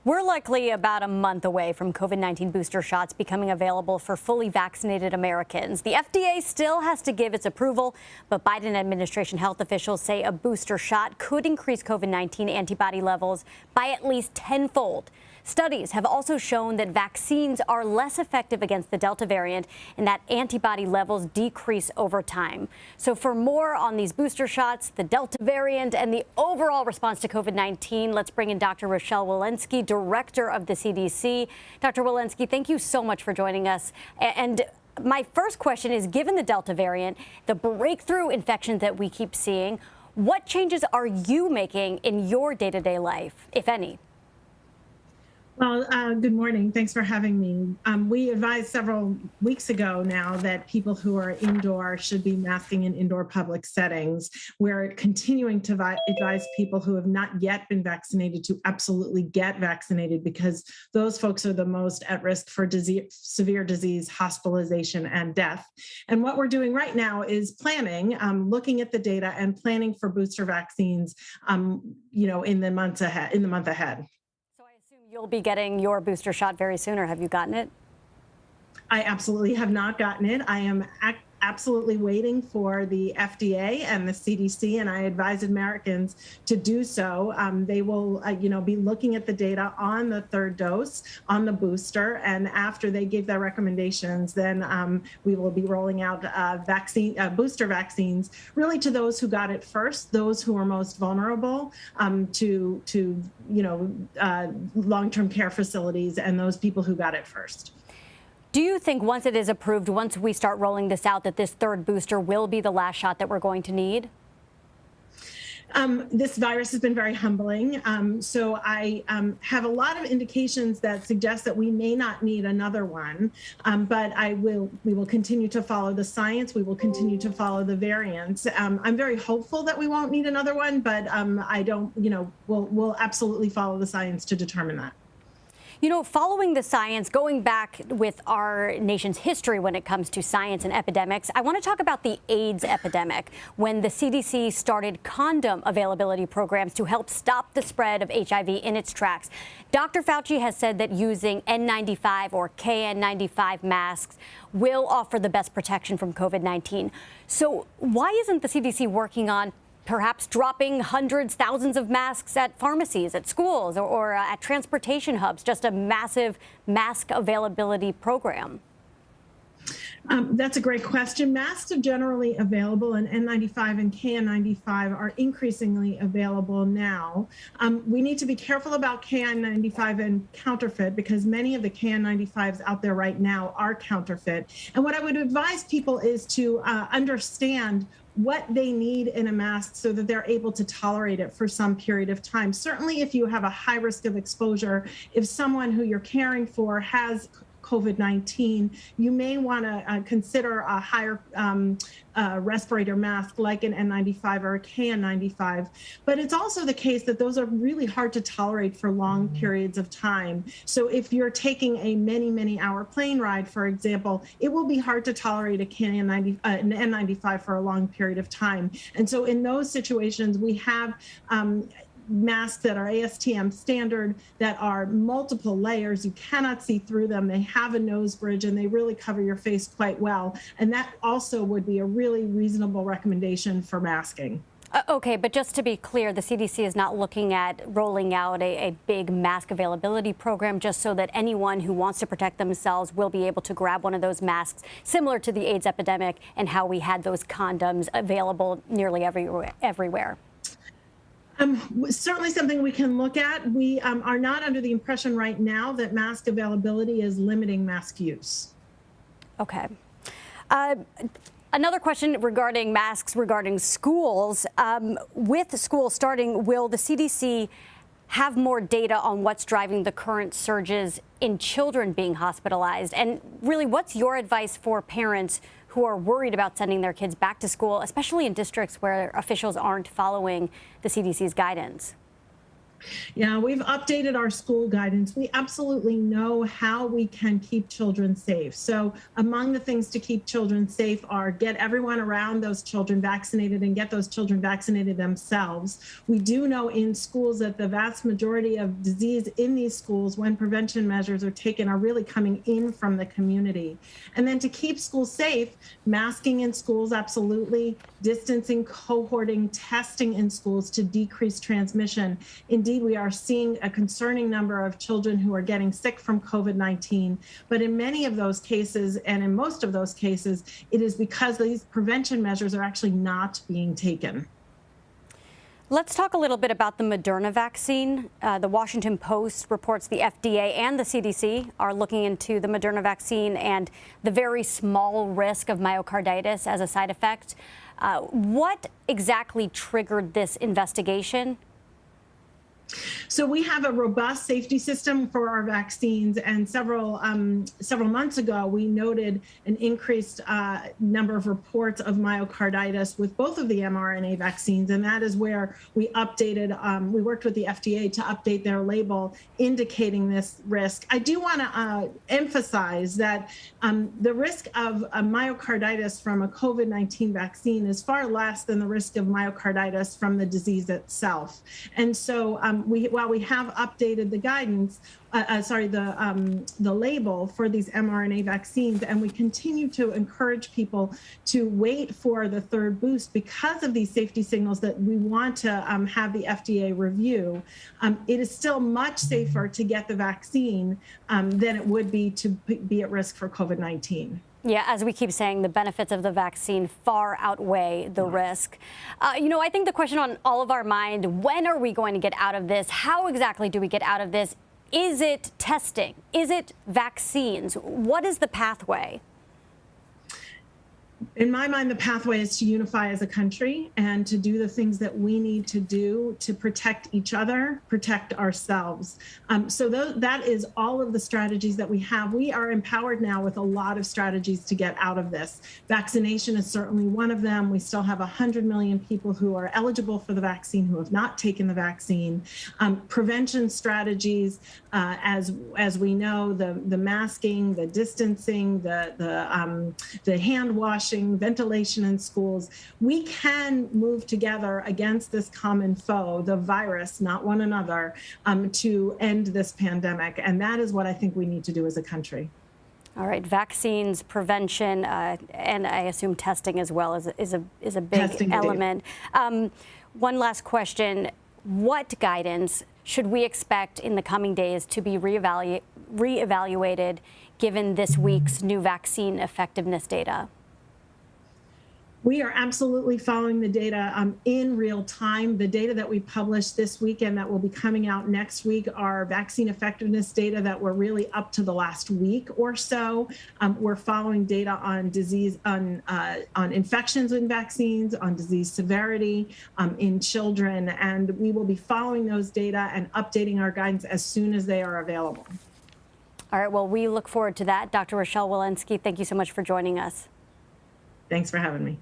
We're likely about a month away from COVID-19 booster shots becoming available for fully vaccinated Americans. The FDA still has to give its approval, but Biden administration health officials say a booster shot could increase COVID-19 antibody levels by at least tenfold. Studies have also shown that vaccines are less effective against the Delta variant and that antibody levels decrease over time. So for more on these booster shots, the Delta variant, and the overall response to COVID-19, let's bring in Dr. Rochelle Walensky, Director of the CDC. Dr. Walensky, thank you so much for joining us. And my first question is, given the Delta variant, the breakthrough infections that we keep seeing, what changes are you making in your day-to-day life, if any? Well, good morning. Thanks for having me. We advised several weeks ago now that people who are indoor should be masking in indoor public settings. We're continuing to advise people who have not yet been vaccinated to absolutely get vaccinated, because those folks are the most at risk for severe disease, hospitalization, and death. And what we're doing right now is planning, looking at the data and planning for booster vaccines, in the month ahead. You'll be getting your booster shot very soon, or have you gotten it? I absolutely have not gotten it. I am absolutely waiting for the FDA and the CDC, and I advise Americans to do so. They will, be looking at the data on the third dose, on the booster, and after they give their recommendations, then we will be rolling out booster vaccines, really to those who got it first, those who are most vulnerable to long-term care facilities, and those people who got it first. Do you think once it is approved, once we start rolling this out, that this third booster will be the last shot that we're going to need? This virus has been very humbling. So I have a lot of indications that suggest that we may not need another one. But we will continue to follow the science. We will continue to follow the variants. I'm very hopeful that we won't need another one, but we'll absolutely follow the science to determine that. Following the science, going back with our nation's history when it comes to science and epidemics, I want to talk about the AIDS epidemic, when the CDC started condom availability programs to help stop the spread of HIV in its tracks. Dr. Fauci has said that using N95 or KN95 masks will offer the best protection from COVID-19. So why isn't the CDC working on perhaps dropping hundreds, thousands of masks at pharmacies, at schools, or at transportation hubs, just a massive mask availability program? That's a great question. Masks are generally available, and N95 and KN95 are increasingly available now. We need to be careful about KN95 and counterfeit, because many of the KN95s out there right now are counterfeit. And what I would advise people is to understand what they need in a mask so that they're able to tolerate it for some period of time. Certainly, if you have a high risk of exposure, if someone who you're caring for has COVID-19, you may want to consider a higher respirator mask like an N95 or a KN95. But it's also the case that those are really hard to tolerate for long periods of time. So if you're taking a many hour plane ride, for example, it will be hard to tolerate an N95 for a long period of time. And so in those situations, we have masks that are ASTM standard, that are multiple layers. You cannot see through them. They have a nose bridge, and they really cover your face quite well. And that also would be a really reasonable recommendation for masking. Okay, but just to be clear, the CDC is not looking at rolling out a big mask availability program just so that anyone who wants to protect themselves will be able to grab one of those masks, similar to the AIDS epidemic and how we had those condoms available nearly everywhere. Certainly something we can look at. We are not under the impression right now that mask availability is limiting mask use. Okay. Another question regarding masks, regarding schools. With schools starting, will the CDC have more data on what's driving the current surges in children being hospitalized? And really, what's your advice for parents who are worried about sending their kids back to school, especially in districts where officials aren't following the CDC's guidance? Yeah, we've updated our school guidance. We absolutely know how we can keep children safe. So among the things to keep children safe are get everyone around those children vaccinated and get those children vaccinated themselves. We do know in schools that the vast majority of disease in these schools, when prevention measures are taken, are really coming in from the community. And then to keep schools safe, masking in schools, absolutely, distancing, cohorting, testing in schools to decrease transmission. Indeed, we are seeing a concerning number of children who are getting sick from COVID-19. But in many of those cases, and in most of those cases, it is because these prevention measures are actually not being taken. Let's talk a little bit about the Moderna vaccine. The Washington Post reports the FDA and the CDC are looking into the Moderna vaccine and the very small risk of myocarditis as a side effect. What exactly triggered this investigation? So we have a robust safety system for our vaccines, and several months ago we noted an increased number of reports of myocarditis with both of the mRNA vaccines, and that is where we updated. We worked with the FDA to update their label indicating this risk. I do want to emphasize that the risk of myocarditis from a COVID-19 vaccine is far less than the risk of myocarditis from the disease itself, and so while we have updated the guidance, the label for these mRNA vaccines, and we continue to encourage people to wait for the third boost because of these safety signals that we want to have the FDA review. It is still much safer to get the vaccine than it would be to be at risk for COVID-19. Yeah, as we keep saying, the benefits of the vaccine far outweigh the risk. I think the question on all of our mind, when are we going to get out of this? How exactly do we get out of this? Is it testing? Is it vaccines? What is the pathway? In my mind, the pathway is to unify as a country and to do the things that we need to do to protect each other, protect ourselves. So that is all of the strategies that we have. We are empowered now with a lot of strategies to get out of this. Vaccination is certainly one of them. We still have 100 million people who are eligible for the vaccine who have not taken the vaccine. Prevention strategies, as we know, the masking, the distancing, the hand washing, ventilation in schools. We can move together against this common foe, the virus, not one another, to end this pandemic. And that is what I think we need to do as a country. All right, vaccines, prevention, and I assume testing as well is a big Testing element. One last question. What guidance should we expect in the coming days to be reevaluated given this week's new vaccine effectiveness data? We are absolutely following the data in real time. The data that we published this week and that will be coming out next week are vaccine effectiveness data that were really up to the last week or so. We're following data on disease, on infections in vaccines, on disease severity in children, and we will be following those data and updating our guidance as soon as they are available. All right, well, we look forward to that. Dr. Rochelle Walensky, thank you so much for joining us. Thanks for having me.